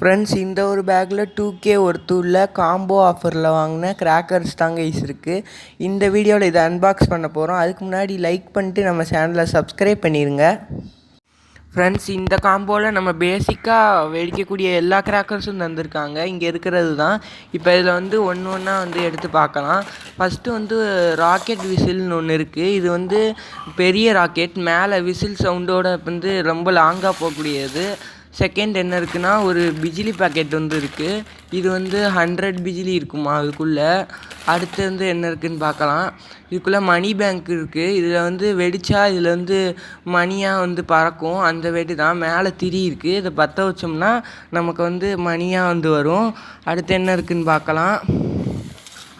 Friends, இந்த ஒரு பேக்கில் 2K ஒர்த்துள்ள காம்போ ஆஃபரில் வாங்கின கிராக்கர்ஸ் தாங்க இருக்குது. இந்த வீடியோவில் இதை அன்பாக்ஸ் பண்ண போகிறோம். அதுக்கு முன்னாடி லைக் பண்ணிட்டு நம்ம சேனலை சப்ஸ்கிரைப் பண்ணிடுங்க. ஃப்ரெண்ட்ஸ், இந்த காம்போவில் நம்ம பேசிக்காக வெடிக்கக்கூடிய எல்லா கிராக்கர்ஸும் தந்திருக்காங்க. இங்கே இருக்கிறது தான். இப்போ இதில் ஒன்று ஒன்றா எடுத்து பார்க்கலாம். ஃபஸ்ட்டு ராக்கெட் விசில்னு ஒன்று இருக்குது. இது பெரிய ராக்கெட், மேலே விசில் சவுண்டோட ரொம்ப லாங்காக போகக்கூடியது. செகண்ட் என்ன இருக்குன்னா, ஒரு பிஜிலி பாக்கெட் இருக்குது. இது 100 பிஜிலி இருக்குமா அதுக்குள்ளே. அடுத்து என்ன இருக்குதுன்னு பார்க்கலாம். இதுக்குள்ளே மணி பேங்க் இருக்குது. இதில் வெடித்தா இதில் மணியாக பறக்கும். அந்த வெடி தான். மேலே திரி இருக்குது. இதை பற்ற வச்சோம்னா நமக்கு மணியாக வரும். அடுத்து என்ன இருக்குதுன்னு பார்க்கலாம்.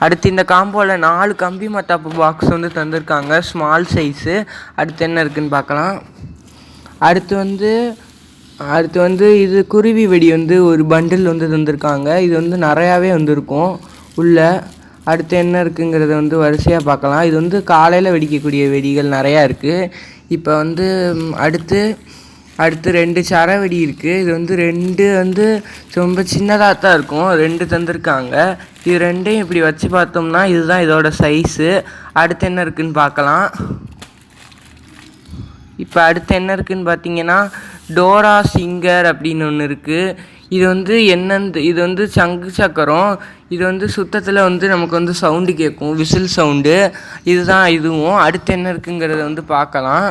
அடுத்து இந்த காம்போவில் 4 கம்பி மத்தாப்பு பாக்ஸ் தந்திருக்காங்க, ஸ்மால் சைஸு. அடுத்து என்ன இருக்குதுன்னு பார்க்கலாம். அடுத்து இது குருவி வெடி ஒரு பண்டில் தந்திருக்காங்க. இது நிறையாவே இருக்கும் உள்ளே. அடுத்து என்ன இருக்குங்கிறத வரிசையாக பார்க்கலாம். இது காலையில் வெடிக்கக்கூடிய வெடிகள் நிறையா இருக்குது. இப்போ அடுத்து 2 சரவெடி இருக்குது. இது 2 ரொம்ப சின்னதாக தான் இருக்கும். 2 தந்திருக்காங்க. இது 2ஐயும் இப்படி வச்சு பார்த்தோம்னா இதுதான் இதோட சைஸு. அடுத்து என்ன இருக்குதுன்னு பார்க்கலாம். இப்போ அடுத்து என்ன இருக்குதுன்னு பார்த்தீங்கன்னா, டோரா சிங்கர் அப்படின்னு ஒன்று இருக்குது. இது இது சங்கு சக்கரம். இது சுத்தத்தில் நமக்கு சவுண்டு கேட்கும், விசில் சவுண்டு. இதுவும். அடுத்து என்ன இருக்குங்கிறத பார்க்கலாம்.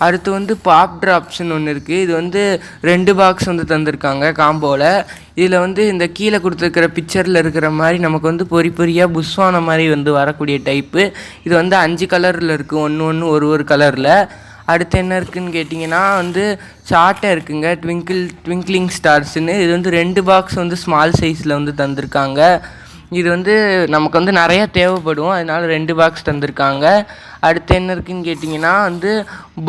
அடுத்து பாப் ட்ராப்ஸ்ன்னு ஒன்று இருக்குது. இது 2 பாக்ஸ் தந்திருக்காங்க காம்போவில். இதில் இந்த கீழே கொடுத்துருக்கிற பிக்சரில் இருக்கிற மாதிரி நமக்கு பொறி பொறியாக புஷ்வான மாதிரி வரக்கூடிய டைப்பு. இது 5 கலரில் இருக்குது, ஒன்று ஒரு கலரில். அடுத்து என்ன இருக்குதுன்னு கேட்டிங்கன்னா, சாட்டை இருக்குங்க, ட்விங்க்லிங் ஸ்டார்ஸ்ன்னு. இது 2 பாக்ஸ் ஸ்மால் சைஸில் தந்திருக்காங்க. இது நமக்கு நிறையா தேவைப்படும், அதனால் 2 பாக்ஸ் தந்திருக்காங்க. அடுத்து என்ன இருக்குதுன்னு கேட்டிங்கன்னா,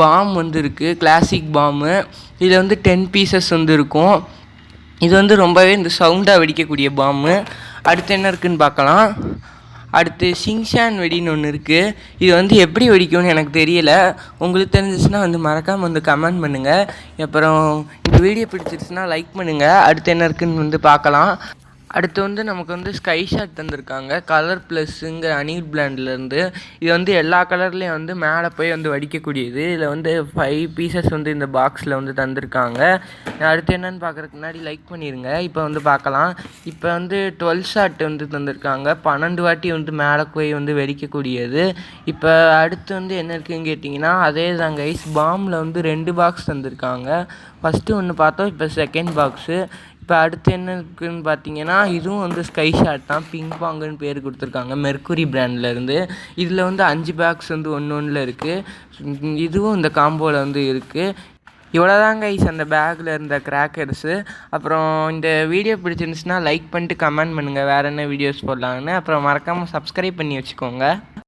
பாம் இருக்குது, கிளாசிக் பாம்பு. இதில் 10 பீசஸ் இருக்கும். இது ரொம்பவே சவுண்டாக வெடிக்கக்கூடிய பாம்பு. அடுத்து என்ன இருக்குதுன்னு பார்க்கலாம். அடுத்து ஷிங்ஷான் வெடின்னு ஒன்று இருக்குது. இது எப்படி வெடிக்கும்னு எனக்கு தெரியலை. உங்களுக்கு தெரிஞ்சிச்சுன்னா மறக்காமல் கமெண்ட் பண்ணுங்கள். அப்புறம் இந்த வீடியோ பிடிச்சிருச்சுன்னா லைக் பண்ணுங்கள். அடுத்து என்ன இருக்குதுன்னு பார்க்கலாம். அடுத்து நமக்கு ஸ்கை ஷாட் தந்திருக்காங்க, கலர் ப்ளஸ்ஸுங்கிற அனில் பிராண்ட்லேருந்து. இது எல்லா கலர்லேயும் மேலே போய் வெடிக்கக்கூடியது. இதில் 5 பீசஸ் இந்த பாக்ஸில் தந்திருக்காங்க. அடுத்து என்னென்னு பார்க்குறதுக்கு முன்னாடி லைக் பண்ணிடுங்க. இப்போ பார்க்கலாம். இப்போ 12 ஷாட் தந்திருக்காங்க, 12 வாட்டி மேலே போய் வெடிக்கக்கூடியது. இப்போ அடுத்து என்ன இருக்குதுன்னு கேட்டிங்கன்னா, அதே தான் கைஸ். பாம்பில் 2 பாக்ஸ் தந்திருக்காங்க. ஃபஸ்ட்டு ஒன்று பார்த்தோம், இப்போ செகண்ட் பாக்ஸு. இப்போ அடுத்து என்ன இருக்குதுன்னு பார்த்தீங்கன்னா, இதுவும் ஸ்கை ஷாட் தான், பிங் பாங்குன்னு பேர் கொடுத்துருக்காங்க, மெர்க்குரி பிராண்ட்லேருந்து. இதில் 5 பாக்ஸ் ஒன்றில் இருக்குது. இதுவும் இந்த காம்போவில் இருக்குது. இவ்வளோதாங்க கைஸ் அந்த பேக்கில் இருந்த கிராக்கர்ஸு. அப்புறம் இந்த வீடியோ பிடிச்சிருந்துச்சுன்னா லைக் பண்ணிட்டு கமெண்ட் பண்ணுங்கள் வேறு என்ன வீடியோஸ் போடலான்னு. அப்புறம் மறக்காமல் சப்ஸ்கிரைப் பண்ணி வச்சுக்கோங்க.